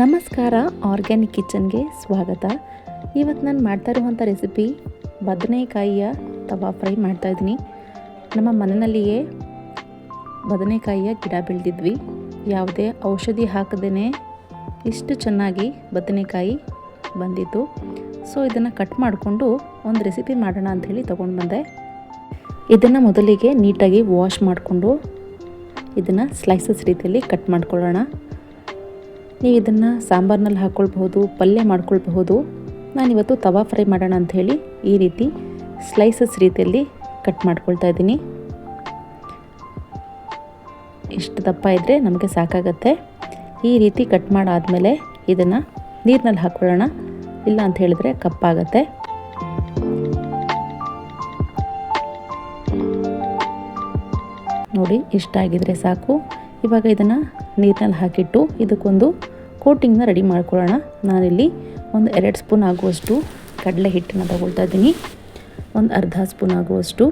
ನಮಸ್ಕಾರ, ಆರ್ಗ್ಯಾನಿಕ್ ಕಿಚನ್ಗೆ ಸ್ವಾಗತ. ಇವತ್ತು ನಾನು ಮಾಡ್ತಾ ಇರುವಂಥ ರೆಸಿಪಿ ಬದನೆಕಾಯಿಯ ತವಾ ಫ್ರೈ ಮಾಡ್ತಾಯಿದ್ದೀನಿ. ನಮ್ಮ ಮನೆಯಲ್ಲಿಯೇ ಬದನೆಕಾಯಿಯ ಗಿಡ ಬೆಳೆದಿದ್ವಿ. ಯಾವುದೇ ಔಷಧಿ ಹಾಕದೇ ಇಷ್ಟು ಚೆನ್ನಾಗಿ ಬದನೆಕಾಯಿ ಬಂದಿತ್ತು. ಸೊ ಇದನ್ನು ಕಟ್ ಮಾಡಿಕೊಂಡು ಒಂದು ರೆಸಿಪಿ ಮಾಡೋಣ ಅಂಥೇಳಿ ತೊಗೊಂಡು ಬಂದೆ. ಇದನ್ನು ಮೊದಲಿಗೆ ನೀಟಾಗಿ ವಾಶ್ ಮಾಡಿಕೊಂಡು ಇದನ್ನು ಸ್ಲೈಸಸ್ ರೀತಿಯಲ್ಲಿ ಕಟ್ ಮಾಡ್ಕೊಳ್ಳೋಣ. ನೀವು ಇದನ್ನು ಸಾಂಬಾರಿನಲ್ಲಿ ಹಾಕ್ಕೊಳ್ಬಹುದು, ಪಲ್ಯ ಮಾಡ್ಕೊಳ್ಬಹುದು. ನಾನಿವತ್ತು ತವಾ ಫ್ರೈ ಮಾಡೋಣ ಅಂಥೇಳಿ ಈ ರೀತಿ ಸ್ಲೈಸಸ್ ರೀತಿಯಲ್ಲಿ ಕಟ್ ಮಾಡ್ಕೊಳ್ತಾ ಇದ್ದೀನಿ. ಇಷ್ಟು ದಪ್ಪ ಇದ್ದರೆ ನಮಗೆ ಸಾಕಾಗತ್ತೆ. ಈ ರೀತಿ ಕಟ್ ಮಾಡಾದಮೇಲೆ ಇದನ್ನು ನೀರಿನಲ್ಲಿ ಹಾಕ್ಕೊಳ್ಳೋಣ, ಇಲ್ಲ ಅಂತ ಹೇಳಿದ್ರೆ ಕಪ್ಪಾಗತ್ತೆ. ನೋಡಿ, ಇಷ್ಟಾಗಿದ್ರೆ ಸಾಕು. ಇವಾಗ ಇದನ್ನು ನೀರಿನಲ್ಲಿ ಹಾಕಿಟ್ಟು ಇದಕ್ಕೊಂದು ಕೋಟಿಂಗ್ನ ರೆಡಿ ಮಾಡ್ಕೊಳ್ಳೋಣ. ನಾನಿಲ್ಲಿ ಒಂದು 2 ಸ್ಪೂನ್ ಆಗುವಷ್ಟು ಕಡಲೆ ಹಿಟ್ಟನ್ನು ತಗೊಳ್ತಾ ಇದ್ದೀನಿ. ಒಂದು ಅರ್ಧ ಸ್ಪೂನ್ ಆಗುವಷ್ಟು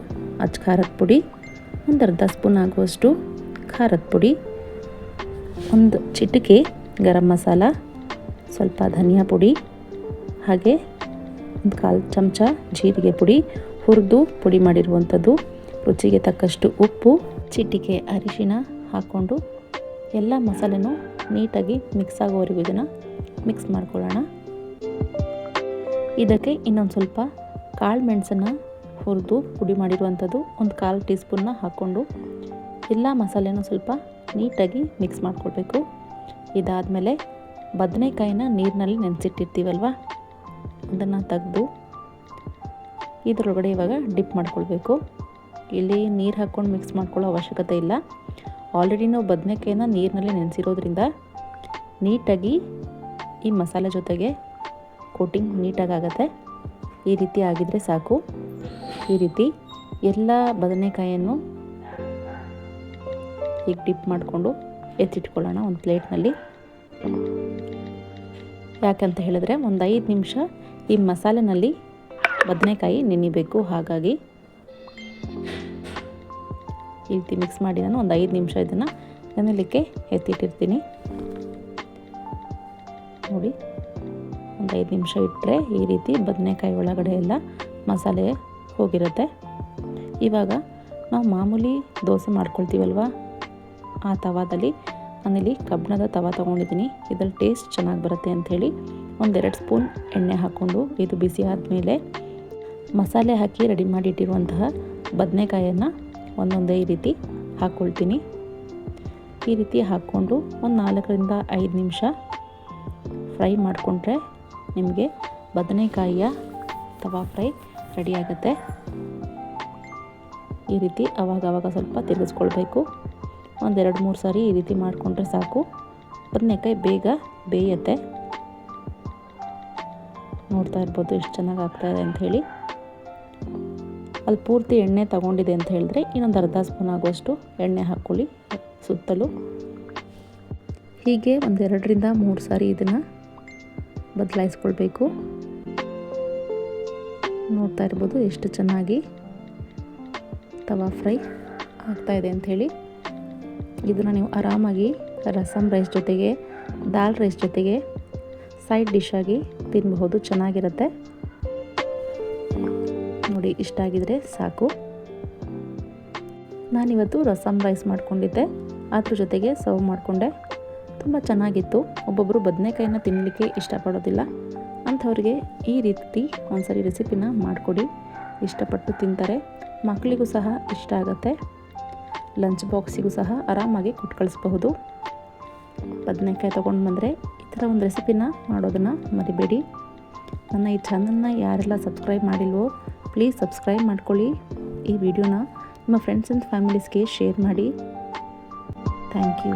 ಅಚ್ಚ ಖಾರದ ಪುಡಿ, ಒಂದು ಅರ್ಧ ಸ್ಪೂನ್ ಆಗುವಷ್ಟು ಖಾರದ ಪುಡಿ, ಒಂದು ಚಿಟಿಕೆ ಗರಂ ಮಸಾಲ, ಸ್ವಲ್ಪ ಧನಿಯಾ ಪುಡಿ, ಹಾಗೆ ಒಂದು 1/4 ಚಮಚ ಜೀರಿಗೆ ಪುಡಿ, ಹುರಿದು ಪುಡಿ ಮಾಡಿರುವಂಥದ್ದು, ರುಚಿಗೆ ತಕ್ಕಷ್ಟು ಉಪ್ಪು, ಚಿಟಿಕೆ ಅರಿಶಿನ ಹಾಕ್ಕೊಂಡು ಎಲ್ಲ ಮಸಾಲೆನೂ ನೀಟಾಗಿ ಮಿಕ್ಸ್ ಆಗೋವರೆಗೂ ಇದನ್ನು ಮಿಕ್ಸ್ ಮಾಡ್ಕೊಳ್ಳೋಣ. ಇದಕ್ಕೆ ಇನ್ನೊಂದು ಸ್ವಲ್ಪ ಕಾಳು ಮೆಣಸನ್ನು ಹುರಿದು ಪುಡಿ ಮಾಡಿರುವಂಥದ್ದು ಒಂದು 1/4 ಟೀ ಸ್ಪೂನ್ನ ಹಾಕ್ಕೊಂಡು ಎಲ್ಲ ಮಸಾಲೆನೂ ಸ್ವಲ್ಪ ನೀಟಾಗಿ ಮಿಕ್ಸ್ ಮಾಡ್ಕೊಳ್ಬೇಕು. ಇದಾದಮೇಲೆ ಬದನೆಕಾಯಿನ ನೀರಿನಲ್ಲಿ ನೆನೆಸಿಟ್ಟಿರ್ತೀವಲ್ವ, ಅದನ್ನು ತೆಗೆದು ಇದರೊಳಗಡೆ ಇವಾಗ ಡಿಪ್ ಮಾಡ್ಕೊಳ್ಬೇಕು. ಇಲ್ಲಿ ನೀರು ಹಾಕ್ಕೊಂಡು ಮಿಕ್ಸ್ ಮಾಡ್ಕೊಳ್ಳೋ ಅವಶ್ಯಕತೆ ಇಲ್ಲ. ಆಲ್ರೆಡಿ ನಾವು ಬದನೆಕಾಯಿನ ನೀರಿನಲ್ಲಿ ನೆನೆಸಿರೋದ್ರಿಂದ ನೀಟಾಗಿ ಈ ಮಸಾಲೆ ಜೊತೆಗೆ ಕೋಟಿಂಗ್ ನೀಟಾಗುತ್ತೆ. ಈ ರೀತಿ ಆಗಿದ್ರೆ ಸಾಕು. ಈ ರೀತಿ ಎಲ್ಲ ಬದನೆಕಾಯಿಯನ್ನು ಈಗ ಡಿಪ್ ಮಾಡಿಕೊಂಡು ಎತ್ತಿಟ್ಕೊಳ್ಳೋಣ ಒಂದು ಪ್ಲೇಟ್ನಲ್ಲಿ. ಯಾಕಂತ ಹೇಳಿದ್ರೆ ಒಂದು 5 ನಿಮಿಷ ಈ ಮಸಾಲೆನಲ್ಲಿ ಬದನೆಕಾಯಿ ನೆನಿಬೇಕು. ಹಾಗಾಗಿ ಈ ರೀತಿ ಮಿಕ್ಸ್ ಮಾಡಿ ನಾನು ಒಂದು 5 ನಿಮಿಷ ಇದನ್ನು ನೆನೆಯಲಿಕ್ಕೆ ಎತ್ತಿಟ್ಟಿರ್ತೀನಿ. ನೋಡಿ, ಒಂದು 5 ನಿಮಿಷ ಇಟ್ಟರೆ ಈ ರೀತಿ ಬದನೆಕಾಯಿ ಒಳಗಡೆ ಎಲ್ಲ ಮಸಾಲೆ ಹೋಗಿರುತ್ತೆ. ಇವಾಗ ನಾವು ಮಾಮೂಲಿ ದೋಸೆ ಮಾಡ್ಕೊಳ್ತೀವಲ್ವ, ಆ ತವಾದಲ್ಲಿ ನಾನಿಲ್ಲಿ ಕಬ್ಬಿಣದ ತವಾ ತೊಗೊಂಡಿದ್ದೀನಿ. ಇದರಲ್ಲಿ ಟೇಸ್ಟ್ ಚೆನ್ನಾಗಿ ಬರುತ್ತೆ ಅಂಥೇಳಿ ಒಂದು 2 ಸ್ಪೂನ್ ಎಣ್ಣೆ ಹಾಕ್ಕೊಂಡು ಇದು ಬಿಸಿ ಆದಮೇಲೆ ಮಸಾಲೆ ಹಾಕಿ ರೆಡಿ ಮಾಡಿಟ್ಟಿರುವಂತಹ ಬದನೆಕಾಯನ್ನು ಒಂದೊಂದೇ ಈ ರೀತಿ ಹಾಕ್ಕೊಳ್ತೀನಿ. ಈ ರೀತಿ ಹಾಕ್ಕೊಂಡು ಒಂದು 4ರಿಂದ 5 ನಿಮಿಷ ಫ್ರೈ ಮಾಡಿಕೊಂಡ್ರೆ ನಿಮಗೆ ಬದನೆಕಾಯಿಯ ತವಾ ಫ್ರೈ ರೆಡಿಯಾಗುತ್ತೆ. ಈ ರೀತಿ ಆವಾಗ ಸ್ವಲ್ಪ ತಿರುಗಿಸ್ಕೊಳ್ಬೇಕು. ಒಂದು 2-3 ಸಾರಿ ಈ ರೀತಿ ಮಾಡಿಕೊಂಡ್ರೆ ಸಾಕು. ಬದನೆಕಾಯಿ ಬೇಗ ಬೇಯುತ್ತೆ. ನೋಡ್ತಾ ಇರ್ಬೋದು ಎಷ್ಟು ಚೆನ್ನಾಗಿ ಆಗ್ತಾಯಿದೆ ಅಂಥೇಳಿ. ಅಲ್ಲಿ ಪೂರ್ತಿ ಎಣ್ಣೆ ತಗೊಂಡಿದೆ ಅಂತ ಹೇಳಿದ್ರೆ ಇನ್ನೊಂದು ಅರ್ಧ ಸ್ಪೂನ್ ಆಗುವಷ್ಟು ಎಣ್ಣೆ ಹಾಕ್ಕೊಳ್ಳಿ ಸುತ್ತಲೂ. ಹೀಗೆ ಒಂದು 2ರಿಂದ 3 ಸಾರಿ ಇದನ್ನು ಬದಲಾಯಿಸ್ಕೊಳ್ಬೇಕು. ನೋಡ್ತಾ ಇರ್ಬೋದು ಎಷ್ಟು ಚೆನ್ನಾಗಿ ತವಾ ಫ್ರೈ ಆಗ್ತಾಯಿದೆ ಅಂಥೇಳಿ. ಇದನ್ನು ನೀವು ಆರಾಮಾಗಿ ರಸಮ್ ರೈಸ್ ಜೊತೆಗೆ, ದಾಲ್ ರೈಸ್ ಜೊತೆಗೆ ಸೈಡ್ ಡಿಶ್ ಆಗಿ ತಿನ್ನಬಹುದು, ಚೆನ್ನಾಗಿರುತ್ತೆ. ನೋಡಿ, ಇಷ್ಟ ಆಗಿದ್ರೆ ಸಾಕು. ನಾನಿವತ್ತು ರಸಮ್ ರೈಸ್ ಮಾಡ್ಕೊಂಡಿದ್ದೆ, ಅದ್ರ ಜೊತೆಗೆ ಸರ್ವ್ ಮಾಡಿಕೊಂಡೆ. ತುಂಬ ಚೆನ್ನಾಗಿತ್ತು. ಒಬ್ಬೊಬ್ಬರು ಬದನೆಕಾಯಿನ ತಿನ್ನಲಿಕ್ಕೆ ಇಷ್ಟಪಡೋದಿಲ್ಲ, ಅಂಥವ್ರಿಗೆ ಈ ರೀತಿ ಒಂದ್ಸರಿ ರೆಸಿಪಿನ ಮಾಡಿಕೊಡಿ, ಇಷ್ಟಪಟ್ಟು ತಿಂತಾರೆ. ಮಕ್ಕಳಿಗೂ ಸಹ ಇಷ್ಟ ಆಗುತ್ತೆ. ಲಂಚ್ ಬಾಕ್ಸಿಗೂ ಸಹ ಆರಾಮಾಗಿ ಕೊಟ್ಟು ಕಳಿಸ್ಬಹುದು. ಬದನೆಕಾಯಿ ತೊಗೊಂಡು ಬಂದರೆ ಈ ಥರ ಒಂದು ರೆಸಿಪಿನ ಮಾಡೋದನ್ನು ಮರಿಬೇಡಿ. ನನ್ನ ಈ ಚಾನಲ್ನ ಯಾರೆಲ್ಲ ಸಬ್ಸ್ಕ್ರೈಬ್ ಮಾಡಿಲ್ವೋ ಪ್ಲೀಸ್ ಸಬ್ಸ್ಕ್ರೈಬ್ ಮಾಡ್ಕೊಳ್ಳಿ. ಈ ವಿಡಿಯೋನ ನಿಮ್ಮ ಫ್ರೆಂಡ್ಸ್ ಆ್ಯಂಡ್ ಫ್ಯಾಮಿಲೀಸ್ಗೆ ಶೇರ್ ಮಾಡಿ. Thank you.